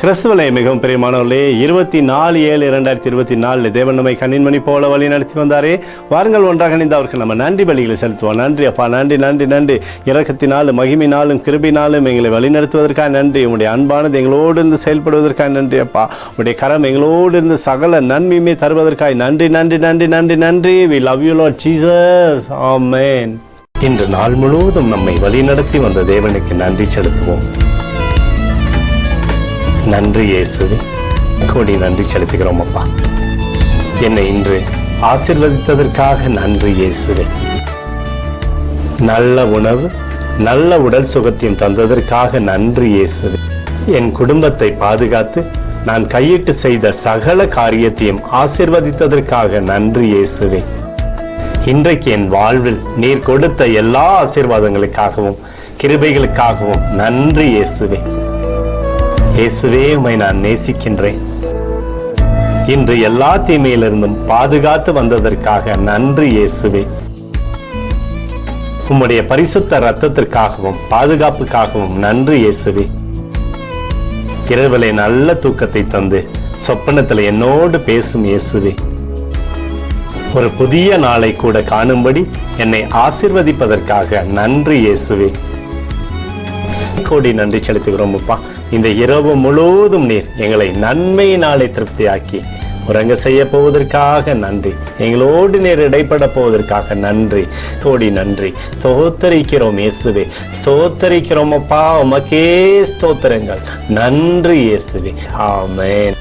கிறிஸ்துவனை மிகவும் பிரியமானவர்களே, 24/7/2024 தேவன் நம்மை கண்ணின்மணி போல வழி நடத்தி வந்தாரே. வாருங்கள் ஒன்றாக இணைந்து அவருக்கு நம்ம நன்றி பலிகளை செலுத்துவோம். நன்றி அப்பா, நன்றி நன்றி நன்றி. இரக்கத்தினாலும் மகிமையினாலும் கிருபையினாலும் எங்களை வழிநடத்துவதற்காக நன்றி. உங்களுடைய அன்பானது எங்களோடு இருந்து செயல்படுவதற்காக நன்றி அப்பா. உங்களுடைய கரம் எங்களோடு இருந்து சகல நன்மையுமே தருவதற்காக நன்றி நன்றி நன்றி நன்றி நன்றி. We love you Lord Jesus. Amen. இன்று நாள் முழுவதும் நம்மை வழிநடத்தி வந்த தேவனுக்கு நன்றி செலுத்துவோம். நன்றி இயேசுவே, கோடி நன்றி செலுத்துகிறோம் அப்பா. என்னை இன்று ஆசீர்வதித்ததற்காக நன்றி இயேசுவே. நல்ல உணவு, நல்ல உடல் சுகத்தையும் தந்ததற்காக நன்றி இயேசுவே. என் குடும்பத்தை பாதுகாத்து நான் கையிட்டு செய்த சகல காரியத்தையும் ஆசீர்வதித்ததற்காக நன்றி இயேசுவே. இன்றைக்கு என் வாழ்வில் நீர் கொடுத்த எல்லா ஆசீர்வாதங்களுக்காகவும் கிருபைகளுக்காகவும் நன்றி இயேசுவே. இயேசுவே, உம்மை நான் நேசிக்கின்றேன். இன்று எல்லா தீமையிலிருந்தும் பாதுகாத்து வந்ததற்காக நன்றி இயேசுவே. உம்முடைய பரிசுத்த இரத்தத்திற்காகவும் பாதுகாப்புக்காகவும் நன்றி இயேசுவே. இரவிலே நல்ல தூக்கத்தை தந்து சொப்பனத்தில் என்னோடு பேசும் இயேசுவே. ஒரு புதிய நாளை கூட காணும்படி என்னை ஆசீர்வதிப்பதற்காக நன்றி இயேசுவே. கோடி நன்றி செலுத்துகிறோம் அப்பா. இந்த இரவு முழுவதும் நீர் எங்களை நன்மையினாலே திருப்தியாக்கி உறங்க செய்ய போவதற்காக நன்றி. எங்களோடு நீர் இடைப்பட போவதற்காக நன்றி, கோடி நன்றி. ஸ்தோத்தரிக்கிறோம் இயேசுவே, ஸ்தோத்தரிக்கிறோம் அப்பா. உமக்கே ஸ்தோத்திரங்கள். நன்றி இயேசுவே. ஆமென்.